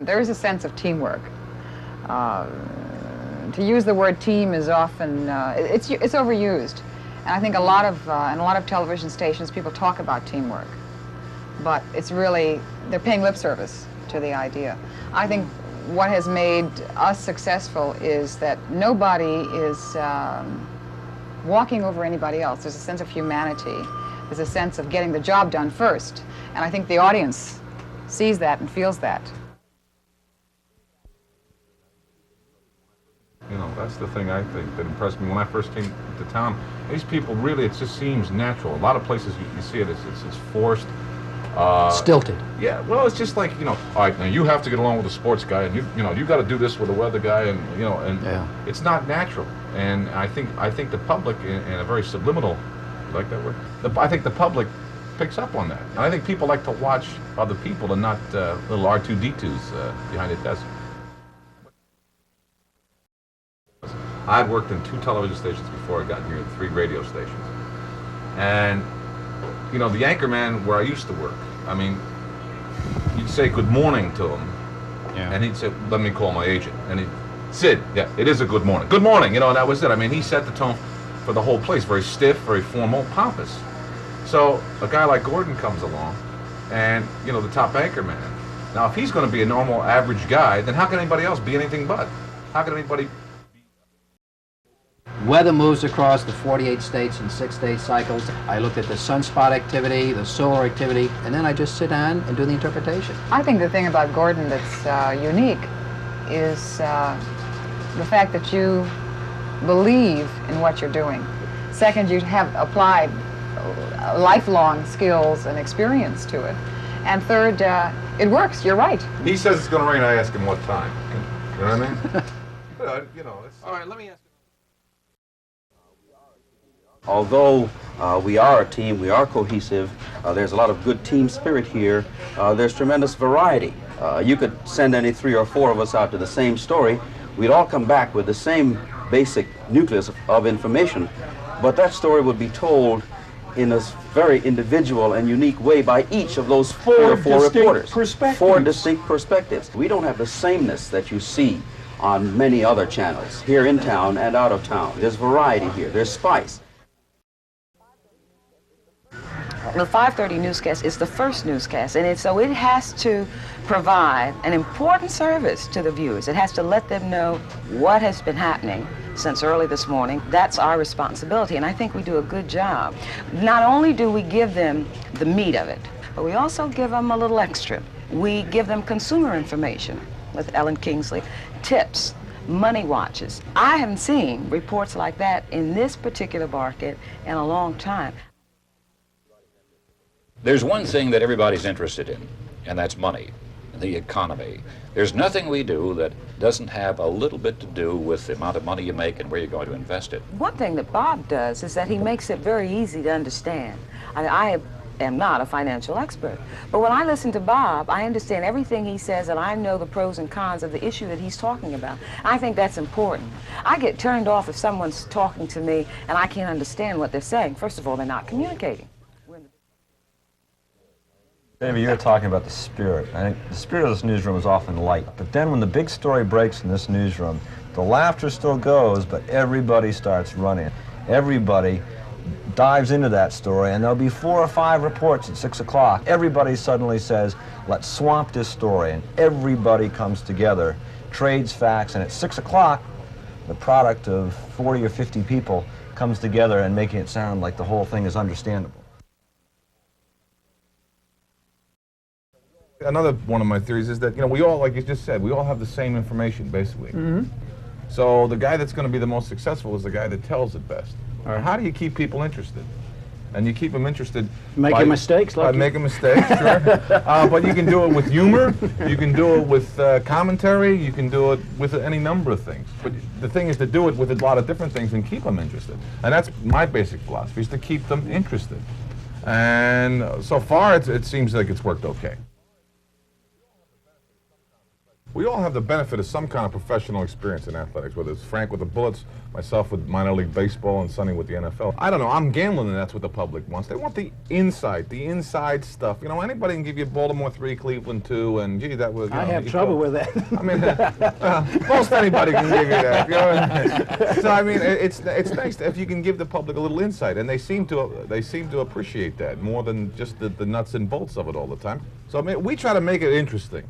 There is a sense of teamwork. To use the word team is often, it's overused. And I think in a lot of television stations, people talk about teamwork. But it's really, they're paying lip service to the idea. I think what has made us successful is that nobody is walking over anybody else. There's a sense of humanity. There's a sense of getting the job done first. And I think the audience sees that and feels that. You know, that's the thing I think that impressed me when I first came to town. These people really, it just seems natural. A lot of places you see it, it's forced. Stilted. Yeah, well, it's just like, you know, all right, now you have to get along with the sports guy, and you know, you got to do this with the weather guy, and you know, and yeah. It's not natural. And I think the public, in a very subliminal, you like that word? I think the public picks up on that. And I think people like to watch other people and not little R2-D2s behind a desk. I'd worked in 2 television stations before I got here, 3 radio stations. And, you know, the anchorman where I used to work, I mean, you'd say good morning to him, yeah. And he'd say, let me call my agent. And he'd, Sid, yeah, it is a good morning. Good morning, you know, and that was it. I mean, he set the tone for the whole place, very stiff, very formal, pompous. So a guy like Gordon comes along, and, you know, the top anchorman. Now, if he's going to be a normal, average guy, then how can anybody else be anything but? How can anybody... Weather moves across the 48 states in 6-day cycles. I looked at the sunspot activity, the solar activity, and then I just sit down and do the interpretation. I think the thing about Gordon that's unique is the fact that you believe in what you're doing. Second, you have applied lifelong skills and experience to it. And third, it works, you're right. He says it's going to rain, I ask him what time. You know what I mean? You know, it's... All right, let me ask you. Although we are a team, we are cohesive, there's a lot of good team spirit here, there's tremendous variety. You could send any 3 or 4 of us out to the same story, we'd all come back with the same basic nucleus of information, but that story would be told in a very individual and unique way by each of those 4 or 4 reporters. 4 distinct perspectives. We don't have the sameness that you see on many other channels, here in town and out of town. There's variety here, there's spice. The 5:30 newscast is the first newscast, and so it has to provide an important service to the viewers. It has to let them know what has been happening since early this morning. That's our responsibility, and I think we do a good job. Not only do we give them the meat of it, but we also give them a little extra. We give them consumer information with Ellen Kingsley, tips, money watches. I haven't seen reports like that in this particular market in a long time. There's one thing that everybody's interested in, and that's money, the economy. There's nothing we do that doesn't have a little bit to do with the amount of money you make and where you're going to invest it. One thing that Bob does is that he makes it very easy to understand. I am not a financial expert, but when I listen to Bob, I understand everything he says, and I know the pros and cons of the issue that he's talking about. I think that's important. I get turned off if someone's talking to me and I can't understand what they're saying. First of all, they're not communicating. David, you were talking about the spirit. I think the spirit of this newsroom is often light. But then when the big story breaks in this newsroom, the laughter still goes, but everybody starts running. Everybody dives into that story, and there'll be 4 or 5 reports at 6 o'clock. Everybody suddenly says, let's swamp this story, and everybody comes together, trades facts, and at 6 o'clock, the product of 40 or 50 people comes together and making it sound like the whole thing is understandable. Another one of my theories is that, you know, we all, like you just said, we all have the same information, basically. Mm-hmm. So the guy that's going to be the most successful is the guy that tells it best. All right. How do you keep people interested? And you keep them interested Making mistakes, like by making mistakes, sure. But you can do it with humor, you can do it with commentary, you can do it with any number of things. But the thing is to do it with a lot of different things and keep them interested. And that's my basic philosophy, is to keep them interested. And so far, it seems like it's worked okay. We all have the benefit of some kind of professional experience in athletics, whether it's Frank with the Bullets, myself with minor league baseball, and Sonny with the NFL. I don't know, I'm gambling, and that's what the public wants. They want the inside stuff. You know, anybody can give you Baltimore 3, Cleveland 2, and gee, that was... I have trouble with that. I mean, most anybody can give you that. You know? So, I mean, it's nice if you can give the public a little insight, and they seem to appreciate that more than just the nuts and bolts of it all the time. So, I mean, we try to make it interesting.